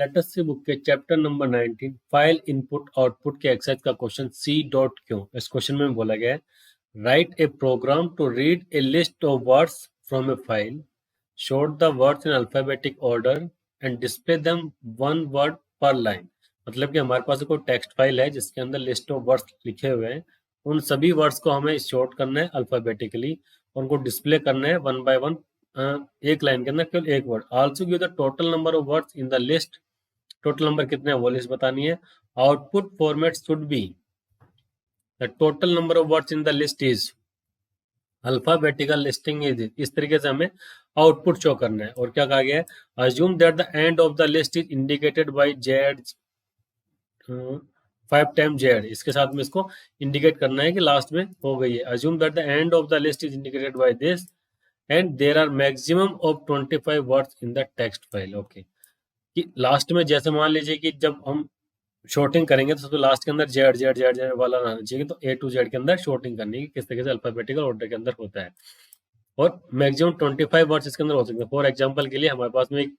Late us see book के chapter number 19 file input output के exercise का question C dot क्यों। इस क्वेश्चन में बोला गया है write a program to read a list of words from a file, sort the words in alphabetic order and display them one word per line. मतलब कि हमारे पास कोई टेक्स्ट फाइल है जिसके अंदर लिस्ट ऑफ वर्ड्स लिखे हुए हैं, उन सभी वर्ड्स को हमें शॉर्ट करना है अल्फाबेटिकली, उनको डिस्प्ले करना है वन बाय वन एक लाइन के अंदर केवल एक word. Also give the total number of words in the list, total number कितने हैं वो लिस्ट बतानी है। Output format should be the total number of words in the list is alphabetical listing is, इस तरीके से हमें आउटपुट शो करना है। और क्या कहा गया है, assume that the end of the list is indicated bye Z 5 time Z, इसके साथ में इसको इंडिकेट करना है कि लास्ट में हो गई है। Assume that the end of the list is indicated by this end there are maximum of 25 words in the text file. Okay, कि लास्ट में जैसे मान लीजिए कि जब हम शॉर्टिंग करेंगे तो सबसे लास्ट के अंदर जेड जेड जेड जेड वाला रहना चाहिए, तो ए टू जेड के अंदर शॉर्टिंग करनी है, किस तरीके से अल्फाबेटिकल ऑर्डर के अंदर होता है। और मैक्सिमम 25 वर्ड्स इसके अंदर हो सकते हैं। फॉर एग्जांपल के लिए हमारे पास में एक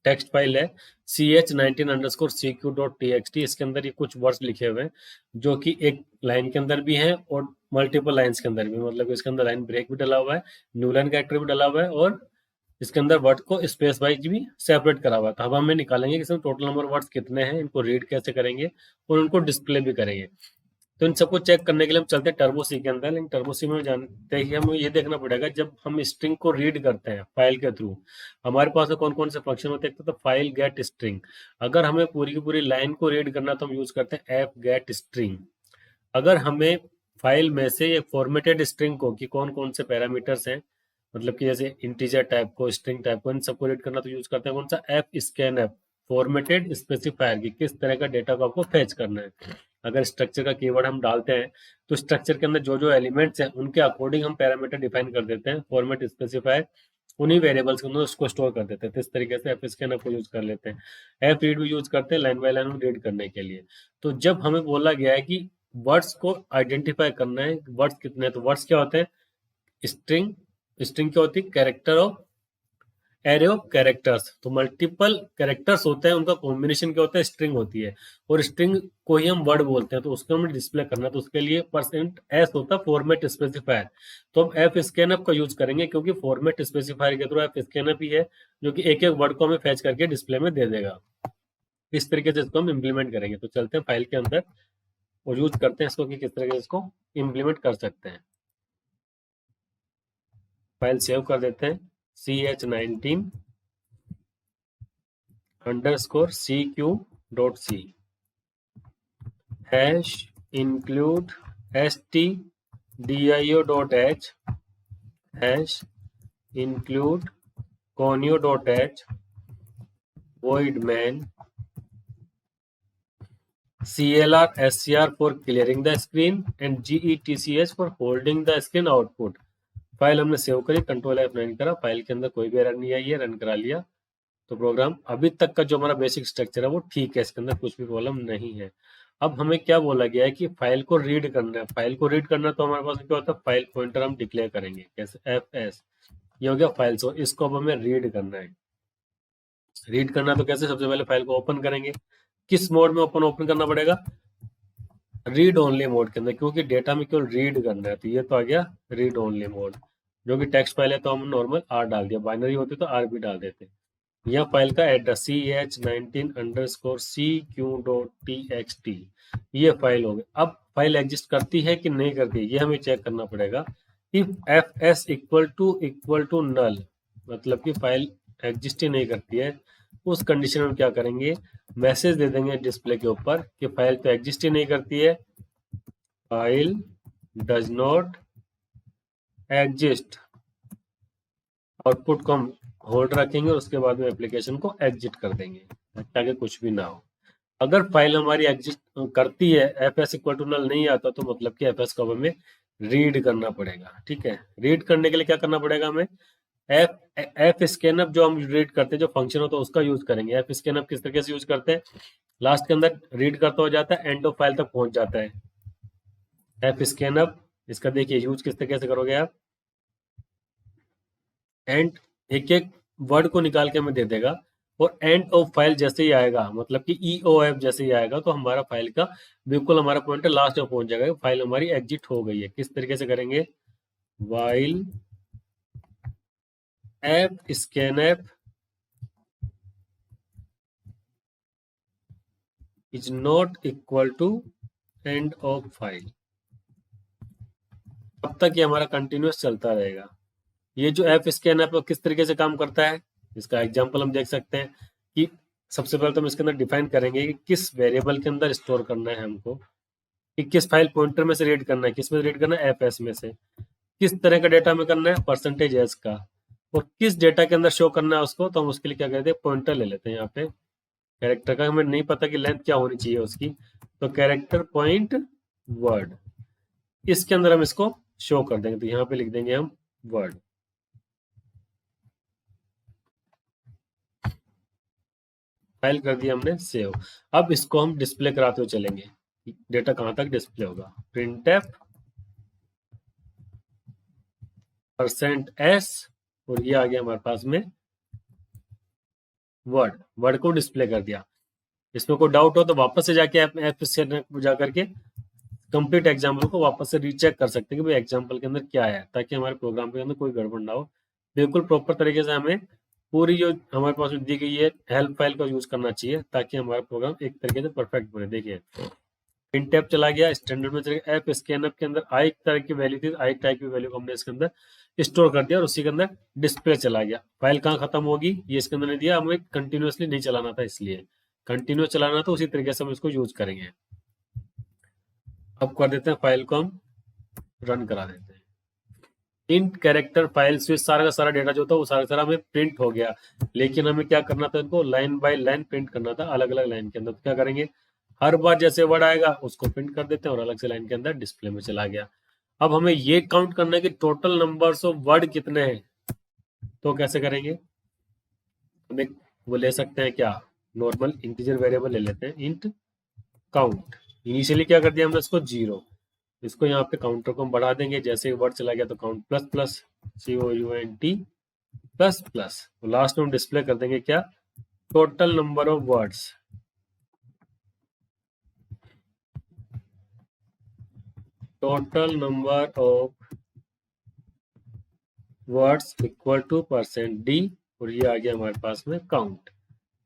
टेक्स्ट फाइल है ch19_CQ.txt, इसके अंदर ये कुछ वर्ड्स लिखे हुए हैं जो कि एक लाइन के अंदर भी हैं और मल्टीपल लाइंस के अंदर भी, मतलब इसके अंदर लाइन ब्रेक भी डला हुआ है, न्यू लाइन कैरेक्टर भी डला हुआ है और इसके अंदर वर्ड को स्पेस वाइज भी सेपरेट करा हुआ है। तो अब हमें निकालेंगे कि इसमें टोटल नंबर वर्ड्स कितने हैं, इनको रीड कैसे करेंगे और उनको डिस्प्ले भी करेंगे। तो इन सबको चेक करने के लिए हम चलते हैं टर्बो सी के अंदर। लेकिन टर्बो सी में जानते ही हमें ये देखना पड़ेगा, जब हम स्ट्रिंग को रीड करते हैं फाइल के थ्रू, हमारे पास में कौन कौन से फंक्शन होते हैं। तो फाइल गेट स्ट्रिंग, अगर हमें पूरी की पूरी लाइन को रीड करना तो हम यूज करते हैं एफ गेट स्ट्रिंग। अगर हमें फाइल में से ये फॉर्मेटेड स्ट्रिंग को, कि कौन कौन से पैरामीटर्स हैं, मतलब कि जैसे इंटीजर टाइप को, स्ट्रिंग टाइप को, इन सबको रीड करना तो यूज करते हैं कौन सा, F scan F formatted specifier, की किस तरह का डेटा को आपको फेच करना है। अगर स्ट्रक्चर का कीवर्ड हम डालते हैं तो स्ट्रक्चर के अंदर जो जो एलिमेंट्स हैं उनके अकॉर्डिंग हम पैरामीटर डिफाइन कर देते हैं, फॉर्मेट स्पेसिफायर उन्हीं वेरिएबल्स के अंदर उसको स्टोर कर देते हैं। तो इस तरीके से एफ स्कैन एफ को यूज कर लेते हैं। एफ रीड भी यूज करते हैं लाइन बाय लाइन रीड करने के लिए। तो जब हमें बोला गया है कि वर्ड्स को आइडेंटिफाई करना है, वर्ड्स कितने हैं, तो वर्ड्स क्या होते हैं, स्ट्रिंग, स्ट्रिंग क्या होती है, character of array of characters. तो मल्टीपल कैरेक्टर्स होते हैं, उनका कॉम्बिनेशन क्या होता है, स्ट्रिंग होती है। और स्ट्रिंग को ही हम वर्ड बोलते हैं, तो उसको हमें डिस्प्ले करना है, तो उसके लिए %s होता है फॉर्मेट स्पेसिफायर। तो हम एफ स्कैनअप का यूज करेंगे क्योंकि फॉर्मेट स्पेसिफायर के थ्रू एफ स्कैनअप ही है जो कि एक एक वर्ड को हमें फैच करके डिस्प्ले में दे देगा। इस तरीके से इसको हम इम्प्लीमेंट करेंगे। तो चलते हैं फाइल के अंदर और यूज करते हैं इसको कि किस तरीके से इसको इम्प्लीमेंट कर सकते हैं। फाइल सेव कर देते हैं ch19_CQ.c hash include stdio.h hash include conio.h void main clr scr for clearing the screen and getch for holding the screen output। File हमने सेव करी, कंट्रोल F9 करा, फाइल के अंदर कोई भी एरर नहीं आई है, रन करा लिया। तो प्रोग्राम अभी तक का जो हमारा बेसिक स्ट्रक्चर है वो ठीक है, इसके अंदर कुछ भी प्रॉब्लम नहीं है। अब हमें क्या बोला गया है कि फाइल को रीड करना है। फाइल को रीड करना तो हमारे पास क्या होता है, फाइल पॉइंटर हम डिक्लेयर करेंगे, कैसे, fs, ये हो गया फाइल। सो इसको अब हमें रीड करना है। रीड करना तो कैसे, सबसे पहले फाइल को ओपन करेंगे। किस मोड में ओपन करना पड़ेगा, रीड ओनली मोड के अंदर, क्योंकि डेटा में केवल रीड करना है। तो ये तो आ गया रीड ओनली मोड। जो कि टेक्स्ट फाइल है तो हम नॉर्मल आर डाल दिया, बाइनरी होती तो आर भी डाल देते। यह फाइल का एड्रेस ch19_CQ.txt, ये फाइल हो गई। अब फाइल एग्जिस्ट करती है कि नहीं करती, ये हमें चेक करना पड़ेगा। If fs equal to null, मतलब कि फाइल एग्जिस्ट ही नहीं करती है, उस कंडीशन में क्या करेंगे, मैसेज दे देंगे डिस्प्ले के ऊपर कि फाइल तो एग्जिस्ट ही नहीं करती है, file does not exist. Output को हम होल्ड रखेंगे और उसके बाद में एप्लीकेशन को एग्जिट कर देंगे ताकि कुछ भी ना हो। अगर फाइल हमारी एग्जिस्ट करती है, fs इक्वल टू नल नहीं आता, तो मतलब कि fs को हमें रीड करना पड़ेगा। ठीक है, रीड करने के लिए क्या करना पड़ेगा हमें, एफ स्कैनअप जो हम रीड करते हैं, जो फंक्शन होता है उसका यूज करेंगे। एफ स्कैनअप किस तरीके से यूज करते हैं, लास्ट के अंदर रीड करता हो जाता है, एंड ऑफ फाइल तक पहुंच जाता है। एफ स्कैनअप, इसका देखिए यूज किस तरीके से करोगे आप, एंड एक एक वर्ड को निकाल के हमें दे देगा और एंड ऑफ फाइल जैसे ही आएगा, मतलब कि EOF जैसे ही आएगा, तो हमारा फाइल का बिल्कुल हमारा पॉइंटर लास्ट में पहुंच जाएगा, फाइल हमारी एग्जिट हो गई है। किस तरीके से करेंगे, while F scanf is not equal to end of file, तब तक ये हमारा कंटिन्यूस चलता रहेगा। ये जो एफ स्कैनएफ किस तरीके से काम करता है, इसका एग्जांपल हम देख सकते हैं कि सबसे पहले तो हम इसके अंदर डिफाइन करेंगे कि किस वेरिएबल के अंदर स्टोर करना है हमको, कि किस फाइल पॉइंटर में से रीड करना है, किस में रीड करना है, एफएस में से, किस तरह का डेटा में करना है, परसेंटेज एस का, और किस डेटा के अंदर शो करना है उसको, तो हम उसके लिए क्या करते हैं, पॉइंटर ले लेते हैं। यहाँ पे कैरेक्टर का हमें नहीं पता कि लेंथ क्या होनी चाहिए उसकी, तो कैरेक्टर पॉइंट वर्ड, इसके अंदर हम इसको शो कर देंगे, तो यहाँ पे लिख देंगे हम वर्ड। फाइल कर दिया हमने सेव। अब इसको हम डिस्प्ले कराते हुए चलेंगे, डेटा कहां तक डिस्प्ले होगा, प्रिंटफ %s, और ये आ गया हमारे पास में वर्ड को डिस्प्ले कर दिया। इसमें कोई डाउट हो तो वापस से जाके ऐप से जा करके कंप्लीट एग्जाम्पल को वापस से रीचेक कर सकते हैं कि भाई एग्जाम्पल के अंदर क्या है, ताकि हमारे प्रोग्राम के अंदर कोई गड़बड़ ना हो। बिल्कुल प्रॉपर तरीके से हमें पूरी जो हमारे पास दी गई है हेल्प फाइल का यूज करना चाहिए, ताकि हमारा प्रोग्राम एक तरीके से परफेक्ट बने। देखिए प्रिंटफ चला गया, स्टैंडर्ड में चला गया, एफ स्कैनअप के अंदर आई तरह की वैल्यू थी, आई टाइप की वैल्यू को हमने इसके अंदर स्टोर कर दिया और उसी के अंदर डिस्प्ले चला गया। फाइल कहाँ खत्म होगी, ये इसके अंदर नहीं दिया, हमें कंटिन्यूसली नहीं चलाना था, इसलिए कंटिन्यूस चलाना तो उसी तरीके से हम इसको यूज करेंगे। अब कर देते हैं फाइल को हम रन करा देते हैं। इंट कैरेक्टर फाइल स्विच सारा का सारा डेटा जो था वो सारा सारा हमें प्रिंट हो गया, लेकिन हमें क्या करना था, इनको लाइन बाय लाइन प्रिंट करना था अलग अलग लाइन के अंदर। तो क्या करेंगे, हर बार जैसे वर्ड आएगा उसको प्रिंट कर देते हैं और अलग से लाइन के अंदर डिस्प्ले में चला गया। अब हमें ये काउंट करना है कि टोटल नंबर्स ऑफ वर्ड कितने हैं, तो कैसे करेंगे, हमें वो ले सकते हैं क्या, नॉर्मल इंटीजर वेरिएबल ले लेते हैं, इंट काउंट। इनिशियली क्या कर दिया हमने इसको 0, इसको यहाँ पे काउंटर को हम बढ़ा देंगे, जैसे ही वर्ड चला गया तो count plus plus COUNT plus plus, तो लास्ट में हम डिस्प्ले कर देंगे क्या, total number of words, total number of words equal to %d, और ये आ गया हमारे पास में काउंट,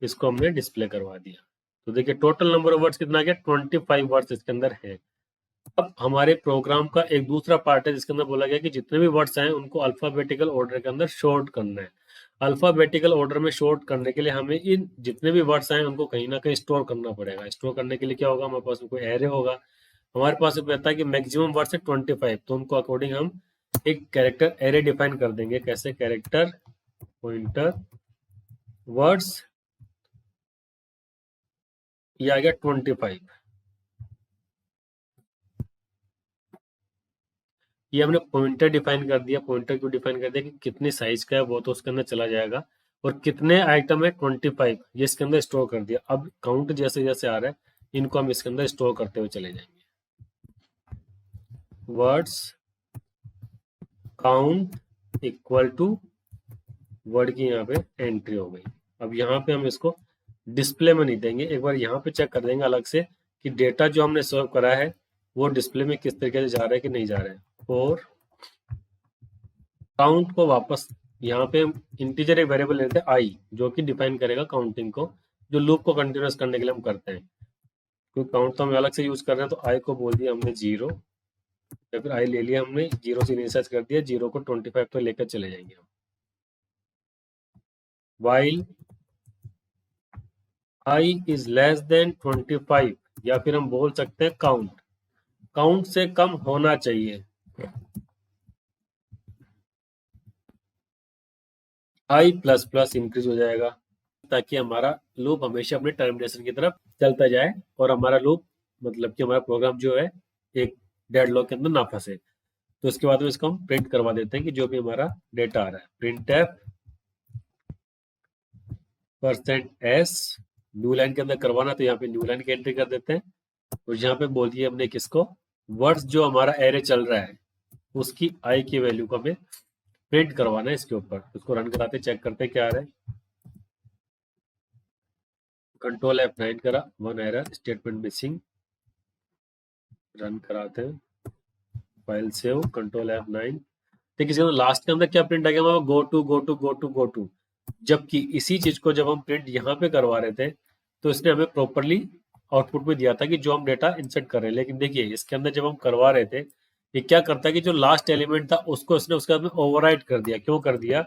इसको हमने डिस्प्ले करवा दिया। तो देखिए टोटल नंबर ऑफ वर्ड्स कितना आ गया, 25 वर्ड्स इसके अंदर है। अब हमारे प्रोग्राम का एक दूसरा पार्ट है जिसके अंदर बोला गया कि जितने भी वर्ड्स हैं उनको अल्फाबेटिकल ऑर्डर के अंदर शॉर्ट करना है। अल्फाबेटिकल ऑर्डर में शॉर्ट करने के लिए हमें इन जितने भी वर्ड्स हैं उनको कहीं ना कहीं स्टोर करना पड़ेगा। स्टोर करने के लिए क्या होगा, हमारे पास कोई एरे होगा, हमारे पास कहता है कि मैक्सिमम वर्ड्स है 25, तो उनको अकॉर्डिंग हम एक कैरेक्टर एरे डिफाइन कर देंगे। कैसे, कैरेक्टर पॉइंटर वर्ड्स, ये आ गया 25, ये हमने पॉइंटर डिफाइन कर दिया। पॉइंटर क्यों डिफाइन कर दिया, कि कितनी साइज का है वो तो उसके अंदर चला जाएगा, और कितने आइटम है 25, ये इसके अंदर स्टोर कर दिया। अब काउंट जैसे जैसे आ रहा है इनको हम इसके अंदर स्टोर करते हुए चले जाएंगे। Words count equal to word की यहाँ पे एंट्री हो गई। अब यहाँ पे हम इसको डिस्प्ले में नहीं देंगे, एक बार यहाँ पे चेक कर देंगे अलग से कि डेटा जो हमने सर्व करा है वो डिस्प्ले में किस तरीके से जा रहा है कि नहीं जा रहा है। और काउंट को वापस यहाँ पे इंटीजर एक वेरिएबल लेते हैं आई, जो कि डिफाइन करेगा काउंटिंग को, जो लूप को कंटिन्यूस करने के लिए हम करते हैं। क्योंकि काउंट तो हम अलग से यूज कर रहे हैं, तो आई को बोल दिया हमने 0, या फिर आई ले लिया हमने 0 से इनिशियलाइज कर दिया, 0 को 25 तक लेकर चले जाएंगे हम। While I is less than 25, या फिर हम बोल सकते हैं काउंट से कम होना चाहिए। आई प्लस प्लस इंक्रीज हो जाएगा, ताकि हमारा लूप हमेशा अपने टर्मिनेशन की तरफ चलता जाए और हमारा लूप मतलब कि हमारा प्रोग्राम जो है एक डेडलॉक के अंदर ना फंसे। तो उसके बाद में इसको हम प्रिंट करवा देते हैं कि जो भी हमारा डेटा आ रहा है, प्रिंटफ %s, न्यू लाइन के अंदर करवाना तो यहाँ पे न्यू लाइन की एंट्री कर देते हैं, और यहाँ पे बोल दिया हमने किसको, वर्ड्स जो हमारा एरे चल रहा है उसकी आई की वैल्यू को हमें प्रिंट करवाना है इसके ऊपर। उसको रन कराते चेक करते क्या आ रहा है, कंट्रोल F9 करा, 1 एरर, स्टेटमेंट मिसिंग, रन कराते हैं, फाइल सेव, कंट्रोल F9। देखिए लास्ट के अंदर क्या प्रिंट आ गया हमारा, go to go to go to go to. जबकि इसी चीज को जब हम प्रिंट यहाँ पे करवा रहे थे तो इसने हमें प्रॉपरली आउटपुट में दिया था कि जो हम डेटा इंसर्ट कर रहे हैं। लेकिन देखिए इसके अंदर जब हम करवा रहे थे, ये क्या करता है कि जो लास्ट एलिमेंट था उसको इसने उसके बाद में ओवरराइड कर दिया। क्यों कर दिया?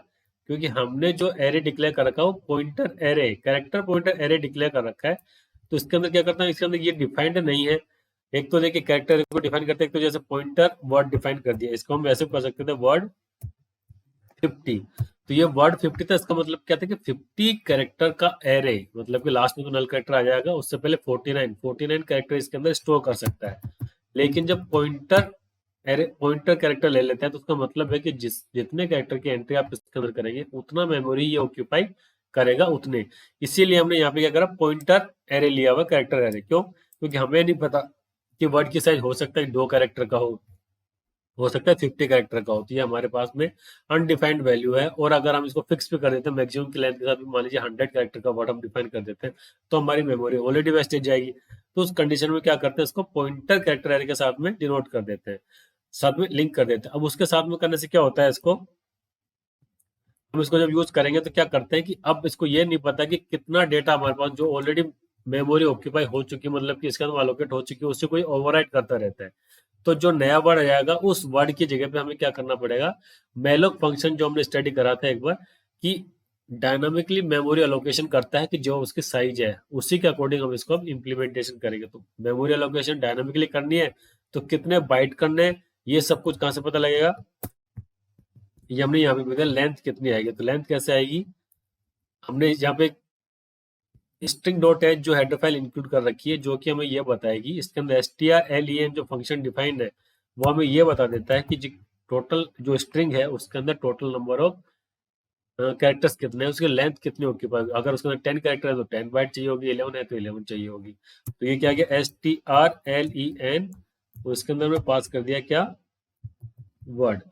क्योंकि हमने जो एरे डिक्लेयर कर रखा है वो pointer array, character pointer array declare कर रखा है। तो इसके अंदर क्या करता है, इसके अंदर ये डिफाइंड नहीं है। एक तो देखिए कैरेक्टर को डिफाइन करते हैं, एक तो जैसे पॉइंटर वर्ड डिफाइन कर दिया, इसको हम वैसे कर सकते थे वर्ड 50। तो ये वर्ड 50 था, इसका मतलब क्या था कि 50 कैरेक्टर का एरे, मतलब कि लास्ट में तो नल कैरेक्टर आ जाएगा, उससे पहले 49 कैरेक्टर इसके अंदर स्टोर कर सकता है। लेकिन जब पॉइंटर कैरेक्टर ले लेते हैं तो उसका मतलब है कि जितने कैरेक्टर की एंट्री आप इसके अंदर करेंगे उतना मेमोरी ये ऑक्यूपाई करेगा उतने। इसीलिए हमने यहाँ पे क्या करा, पॉइंटर एरे लिया हुआ, कैरेक्टर एरे। क्यों? क्योंकि हमें नहीं पता कि वर्ड की साइज हो सकता है 2 कैरेक्टर का हो सकता है 50 कैरेक्टर का हो। तो ये हमारे पास में अनडिफाइंड वैल्यू है। और अगर हम इसको फिक्स भी कर देते हैं मैक्सिमम की लेंथ के साथ भी, मान लीजिए 100 कैरेक्टर का वर्ड हम डिफाइन कर देते हैं, तो हमारी मेमोरी ऑलरेडी वेस्टेज जाएगी। तो उस कंडीशन में क्या करते हैं, इसको पॉइंटर कैरेक्टर एरे के साथ में डिनोट कर देते हैं, साथ में लिंक कर देते हैं। अब उसके साथ में करने से क्या होता है, इसको हम इसको जब यूज करेंगे तो क्या करते हैं कि अब इसको ये नहीं पता कि कितना डेटा हमारे पास जो ऑलरेडी मेमोरी ऑक्यूपाई हो चुकी है, मतलब कि इसके अंदर एलोकेट हो चुकी है, उससे कोई ओवरराइड करता रहता है। तो जो नया वर्ड आ जाएगा उस वर्ड की जगह पे हमें क्या करना पड़ेगा, मेलोक फंक्शन जो हमने स्टडी करा था एक बार, कि डायनामिकली मेमोरी अलोकेशन करता है कि जो उसकी साइज है उसी के अकॉर्डिंग हम इसको इम्प्लीमेंटेशन करेंगे। तो मेमोरी अलोकेशन डायनामिकली करनी है तो कितने बाइट करने हैं, ये सब कुछ कहाँ से पता लगेगा, ये हमने यहाँ पे बताया लेंथ कितनी आएगी। तो लेंथ कैसे आएगी, हमने यहाँ पे स्ट्रिंग डॉट एच जो हेडर फाइल इंक्लूड कर रखी है, जो कि हमें ये बताएगी, इसके अंदर strlen जो फंक्शन डिफाइंड है वो हमें ये बता देता है कि टोटल जो स्ट्रिंग है उसके अंदर टोटल नंबर ऑफ कैरेक्टर्स कितने हैं, उसकी लेंथ कितनी होगी। अगर उसके अंदर 10 कैरेक्टर है तो 10 बाइट चाहिए होगी, 11 है तो 11 चाहिए होगी। तो ये क्या गया, strlen, उसके अंदर में पास कर दिया क्या, वर्ड।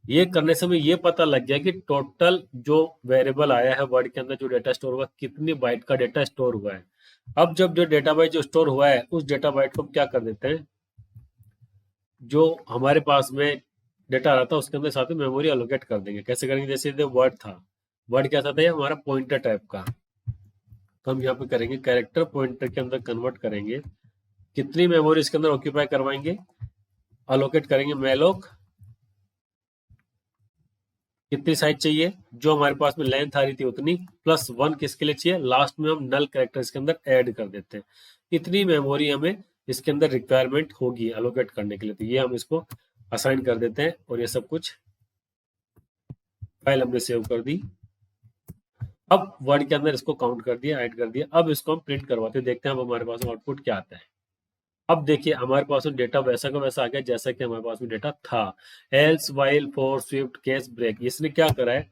ये करने से हमें ये पता लग गया कि टोटल जो वेरिएबल आया है वर्ड के अंदर, जो डेटा स्टोर हुआ, कितनी बाइट का डेटा स्टोर हुआ है। अब जब जो डेटा बाइट जो स्टोर हुआ है उस डेटा बाइट को हम क्या कर देते हैं, जो हमारे पास में डेटा आ रहा था उसके अंदर साथ में मेमोरी एलोकेट कर देंगे। कैसे करेंगे, जैसे वर्ड था, वर्ड क्या था, ये हमारा पॉइंटर टाइप का, तो हम यहाँ पे करेंगे कैरेक्टर पॉइंटर के अंदर कन्वर्ट करेंगे, कितनी मेमोरी इसके अंदर ऑक्यूपाई करवाएंगे, अलोकेट करेंगे मेलोक, कितनी साइज चाहिए, जो हमारे पास में लेंथ आ रही थी उतनी, प्लस 1 किसके लिए चाहिए, लास्ट में हम नल कैरेक्टर इसके अंदर ऐड कर देते हैं। इतनी मेमोरी हमें इसके अंदर रिक्वायरमेंट होगी अलोकेट करने के लिए। तो ये हम इसको असाइन कर देते हैं और ये सब कुछ फाइल हमने सेव कर दी। अब वर्ड के अंदर इसको काउंट कर दिया, ऐड कर दिया। अब इसको हम प्रिंट करवाते हैं, देखते हैं अब हमारे पास आउटपुट क्या आता है। अब देखिए हमारे पास में डेटा वैसा का वैसा आ गया जैसा कि हमारे पास में डेटा था। एल्स व्हाइल फॉर स्विफ्ट केस ब्रेक, इसने क्या करा है,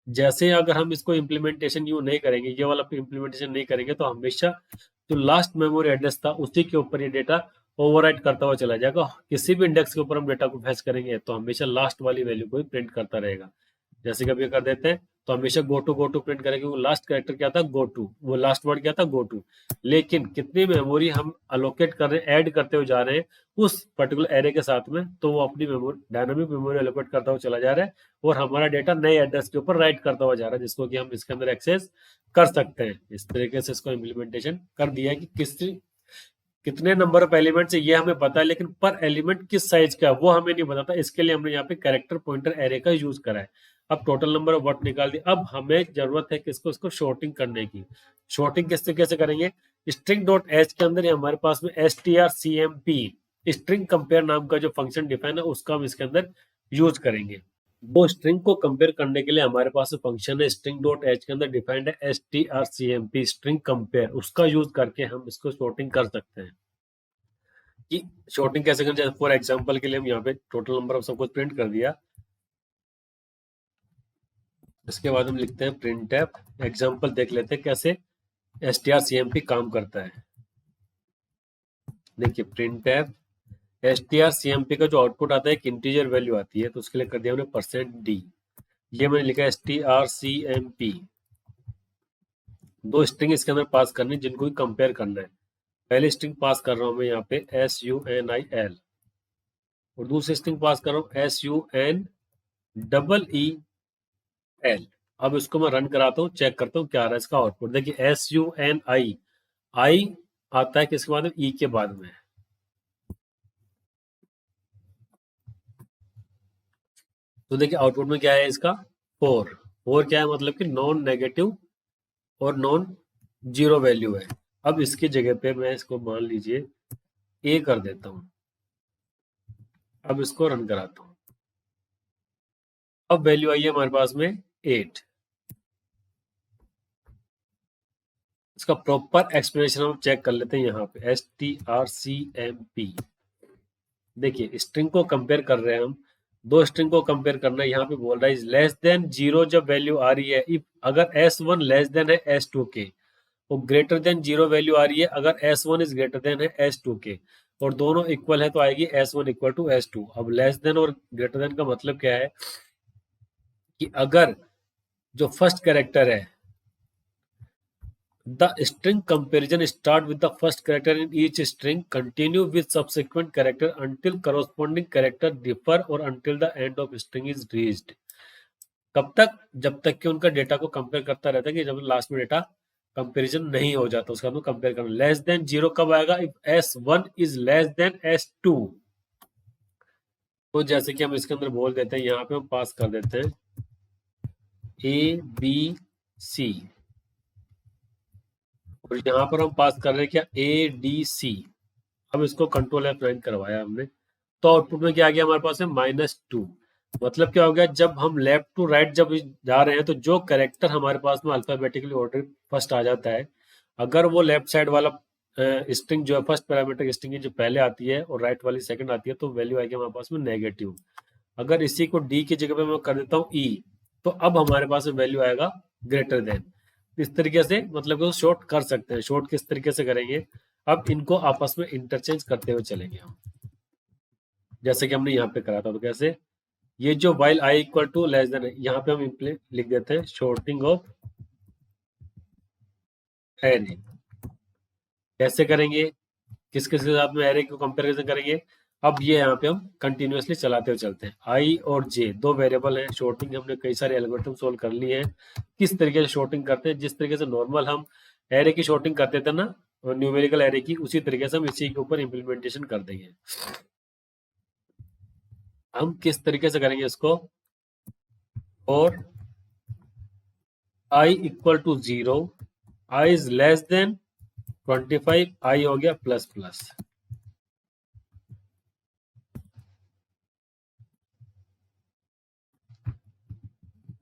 जैसे अगर हम इसको इम्प्लीमेंटेशन यू नहीं करेंगे, ये वाला इम्प्लीमेंटेशन नहीं करेंगे, तो हमेशा जो लास्ट मेमोरी एड्रेस था उसी के ऊपर ये डेटा ओवरराइट करता हुआ चला जाएगा। किसी भी इंडेक्स के ऊपर हम डेटा को फैच करेंगे तो हमेशा लास्ट वाली वैल्यू को ही प्रिंट करता रहेगा। जैसे कभी कर देते हैं तो हमेशा गो टू प्रिंट करेंगे, वो लास्ट कैरेक्टर क्या था, गो टू, वो लास्ट वर्ड क्या था, गो टू। लेकिन कितनी मेमोरी हम अलोकेट कर रहे हैं, ऐड करते हुए जा रहे हैं उस पर्टिकुलर एरे के साथ में, तो वो अपनी मेमोरी डायनामिक मेमोरी अलोकेट करता हुआ चला जा रहा है और हमारा डेटा नए एड्रेस के ऊपर राइट करता हुआ जा रहा है, जिसको कि हम इसके अंदर एक्सेस कर सकते हैं। इस तरीके से इसको इम्प्लीमेंटेशन कर दिया है कि कितने नंबर ऑफ एलिमेंट है ये हमें पता है, लेकिन पर एलिमेंट किस साइज का वो हमें नहीं बताता। इसके लिए हमने यहाँ पे कैरेक्टर पॉइंटर एरे का यूज करा है। अब टोटल नंबर ऑफ वर्ड निकाल दिया। अब हमें जरूरत है किसको, इसको शॉर्टिंग करने की। शॉर्टिंग किस तरीके से करेंगे, स्ट्रिंग डॉट एच के अंदर हमारे पास में strcmp स्ट्रिंग कंपेयर नाम का जो फंक्शन डिफाइन है उसका हम इसके अंदर यूज करेंगे। वो स्ट्रिंग को कंपेयर करने के लिए हमारे पास फंक्शन है स्ट्रिंग डॉट एच के अंदर डिफाइंड है strcmp स्ट्रिंग कंपेयर, उसका यूज करके हम इसको शॉर्टिंग कर सकते हैं। कि शॉर्टिंग कैसे करें, फॉर एग्जांपल के लिए हम यहाँ पे टोटल नंबर ऑफ सब कुछ प्रिंट कर दिया। इसके बाद हम लिखते हैं प्रिंट एग्जांपल, देख लेते हैं कैसे strcmp काम करता है। देखिए प्रिंट strcmp का जो आउटपुट आता है एक इंटीजर वैल्यू आती है, तो उसके लिए कर दिया हमने %d। ये मैंने लिखा strcmp दो स्ट्रिंग इसके अंदर पास करनी जिनको कंपेयर करना है। पहली स्ट्रिंग पास कर रहा हूं मैं यहाँ पे SUNIL, और दूसरी स्ट्रिंग पास कर रहा हूँ SUNEEL। अब इसको मैं रन कराता हूँ, चेक करता हूँ क्या आ रहा है इसका आउटपुट। देखिए SUNI, आई आता है किसके बाद में, ई के बाद में। तो देखिए आउटपुट में क्या है इसका, 4। 4 क्या है, मतलब कि नॉन नेगेटिव और नॉन जीरो वैल्यू है। अब इसकी जगह पे मैं इसको मान लीजिए ए कर देता हूं। अब इसको रन कराता हूं। अब वैल्यू आई है हमारे पास में 8। इसका प्रॉपर एक्सप्लेनेशन हम चेक कर लेते हैं यहाँ पे, STRCMP। देखिए स्ट्रिंग को कंपेयर कर रहे हैं हम, दो स्ट्रिंग को कंपेयर करना है। यहाँ पे बोल रहा है लेस देन 0 जब वैल्यू आ रही है, इफ अगर S1 लेस देन है S2 के, वो ग्रेटर देन 0 वैल्यू आ रही है अगर S1 इज ग्रेटर देन है S2 के, और दोनों इक्वल है तो आएगी S1 इक्वल टू S2। अब लेस देन और ग्रेटर देन का मतलब क्या है कि अगर जो फर्स्ट कैरेक्टर है, the string comparison start with the first character in each string, continue with subsequent character until corresponding character differ or until the end of string is reached. कब तक, जब तक कि उनका डेटा को कंपेयर करता रहता है, कि जब लास्ट में डेटा कंपैरिजन नहीं हो जाता उसका हम कंपेयर करना। लेस देन 0 कब आएगा, if S1 is less then S2। तो जैसे कि हम इसके अंदर बोल देते हैं, यहाँ पे हम पास कर देते हैं ABC, और यहाँ पर हम पास कर रहे हैं क्या, ADC। अब इसको कंट्रोल F9 करवाया हमने, तो आउटपुट में क्या आ गया हमारे पास है -2। मतलब क्या हो गया, जब हम लेफ्ट टू राइट जब जा रहे हैं तो जो कैरेक्टर हमारे पास में अल्फाबेटिकली ऑर्डर फर्स्ट आ जाता है, अगर वो लेफ्ट साइड वाला स्ट्रिंग जो है फर्स्ट पैरामीटर स्ट्रिंग जो पहले आती है और राइट वाली सेकंड आती है, तो वैल्यू आएगी हमारे पास में नेगेटिव। अगर इसी को डी की जगह पे मैं कर देता हूँ ई, तो अब हमारे पास में वैल्यू आएगा ग्रेटर देन। इस तरीके से मतलब कि शॉर्ट कर सकते हैं। शॉर्ट किस तरीके से करेंगे, अब इनको आपस में इंटरचेंज करते हुए चलेंगे हम, जैसे कि हमने यहाँ पे करा था। तो कैसे, ये जो while I equal to less than है, यहाँ पे हम लिख देते हैं शॉर्टिंग ऑफ एरे। कैसे करेंगे, किस किस के साथ में एरे को कंपैरिजन करेंगे। अब ये यहाँ पे हम कंटिन्यूअसली चलाते हुए चलते हैं। आई और जे दो वेरिएबल हैं, शॉर्टिंग हमने कई सारे एल्गोरिथम सोल्व कर लिए हैं। किस तरीके से शॉर्टिंग करते हैं, जिस तरीके से नॉर्मल हम एरे की शॉर्टिंग करते थे ना, न्यूमेरिकल एरे की, उसी तरीके से हम इसी के ऊपर इम्प्लीमेंटेशन कर देंगे। हम किस तरीके से करेंगे इसको, और I equal to 0, I is less than 25, I हो गया प्लस प्लस,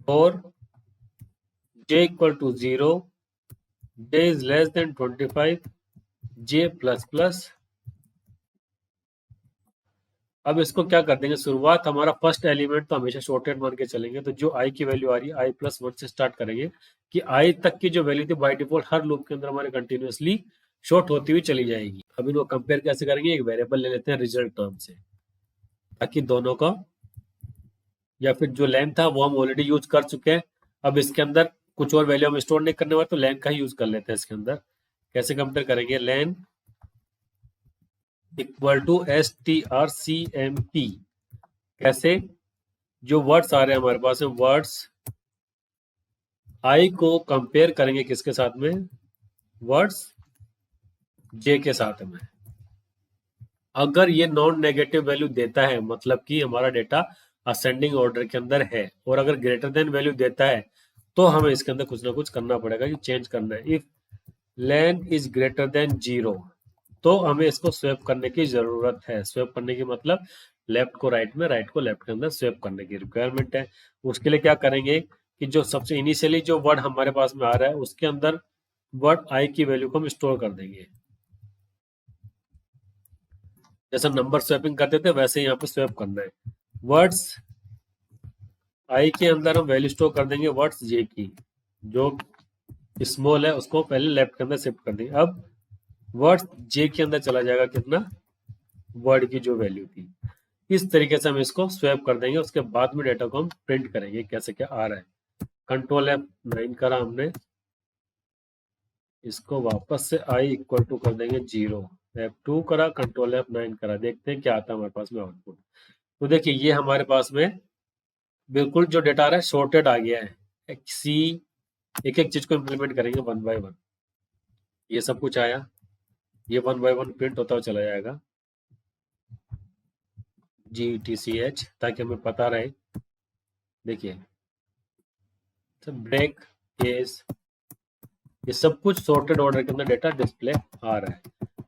और j equal to 0, j is less than 25, j plus plus. अब इसको क्या कर देंगे, शुरुआत हमारा फर्स्ट एलिमेंट तो हमेशा शॉर्टेड मान के चलेंगे, तो जो आई की वैल्यू आ रही है आई प्लस 1 से स्टार्ट करेंगे, कि आई तक की जो वैल्यू थी बाय डिफॉल्ट हर लूप के अंदर हमारे कंटिन्यूअसली शॉर्ट होती हुई चली जाएगी। अब इनको कंपेयर कैसे करेंगे, एक वेरिएबल ले लेते हैं रिजल्ट टर्म से, ताकि दोनों का, या फिर जो लेंथ था वो हम ऑलरेडी यूज कर चुके हैं, अब इसके अंदर कुछ और वैल्यू हम स्टोर नहीं करने वाले, तो लेन का ही यूज कर लेते हैं इसके अंदर। कैसे कंपेयर करेंगे, लेन इक्वल टू STRCMP। कैसे, जो वर्ड्स आ रहे हैं हमारे पास में, वर्ड्स आई को कंपेयर करेंगे किसके साथ में, वर्ड्स जे के साथ में। अगर ये नॉन नेगेटिव वैल्यू देता है, मतलब कि हमारा डेटा असेंडिंग ऑर्डर के अंदर है, और अगर ग्रेटर देन वैल्यू देता है, तो हमें इसके अंदर कुछ ना कुछ करना पड़ेगा, कि चेंज करना है। If lane is greater than 0, तो हमें इसको स्वैप करने की जरूरत है। स्वैप करने की मतलब लेफ्ट को राइट में, राइट को लेफ्ट के अंदर स्वैप करने की रिक्वायरमेंट है। उसके लिए क्या करेंगे कि जो सबसे इनिशियली जो वर्ड हमारे पास में आ रहा है उसके अंदर वर्ड आई की वैल्यू को हम स्टोर कर देंगे। जैसे नंबर स्वैपिंग करते थे वैसे ही यहाँ पे स्वैप करना है। वर्ड्स आई के अंदर हम वैल्यू स्टोर कर देंगे वर्ड्स जे की, जो स्मॉल है उसको पहले लेफ्ट के अंदर शिफ्ट कर देंगे। अब वर्ड्स जे के अंदर चला जाएगा कितना, वर्ड की जो वैल्यू थी। इस तरीके से हम इसको स्वैप कर देंगे। उसके बाद में डेटा को हम प्रिंट करेंगे कैसे क्या आ रहा है। कंट्रोल F9 करा हमने, इसको वापस से i इक्वल टू कर देंगे 0। F2 करा, कंट्रोल F9 करा, देखते हैं क्या आता है हमारे पास में आउटपुट। तो देखिए ये हमारे पास में बिल्कुल जो डेटा आ रहा है सॉर्टेड आ गया है। एक एक चीज को इम्प्लीमेंट करेंगे वन बाय वन। ये सब कुछ आया, ये वन बाय वन प्रिंट होता हुआ चला जाएगा GTCH, ताकि हमें पता रहे। देखिए ब्रेक केस, ये सब कुछ सॉर्टेड ऑर्डर के अंदर डेटा डिस्प्ले आ रहा है।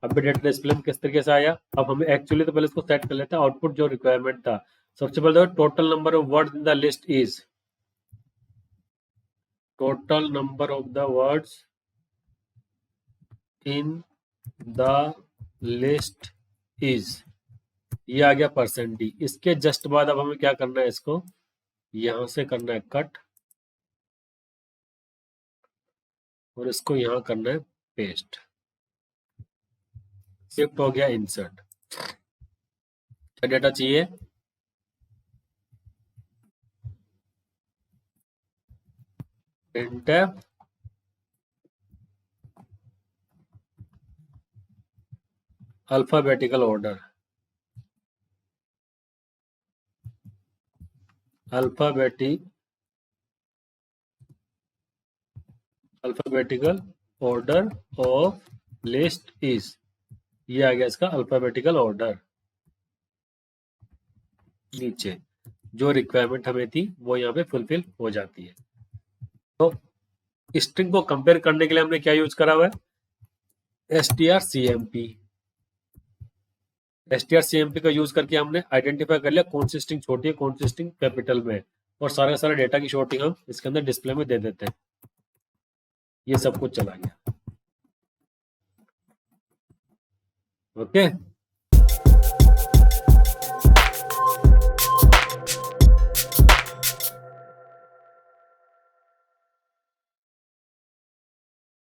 अब भी डेटा डिस्प्ले में किस तरीके से आया, अब हमें एक्चुअली तो पहले इसको सेट कर लेते हैं। आउटपुट जो रिक्वायरमेंट था, सबसे पहले total number of words in the list is, total number of the words in the list is, ये आ गया %d। इसके जस्ट बाद अब हमें क्या करना है, इसको यहां से करना है कट और इसको यहां करना है पेस्ट। शिफ्ट हो गया इंसर्ट। क्या डेटा चाहिए, printf alphabetical order, alphabetical order of list is, ये आ गया इसका अल्फाबेटिकल ऑर्डर। नीचे जो रिक्वायरमेंट हमें थी वो यहाँ पे फुलफिल हो जाती है। तो स्ट्रिंग को कंपेयर करने के लिए हमने क्या यूज करा हुआ है, strcmp। strcmp का यूज करके हमने आइडेंटिफाई कर लिया कौन सी स्ट्रिंग छोटी है, कौन सी स्ट्रिंग कैपिटल में है, और सारा सारा डेटा की शॉर्टिंग हम इसके अंदर डिस्प्ले में दे देते हैं। ये सब कुछ चला गया। ओके।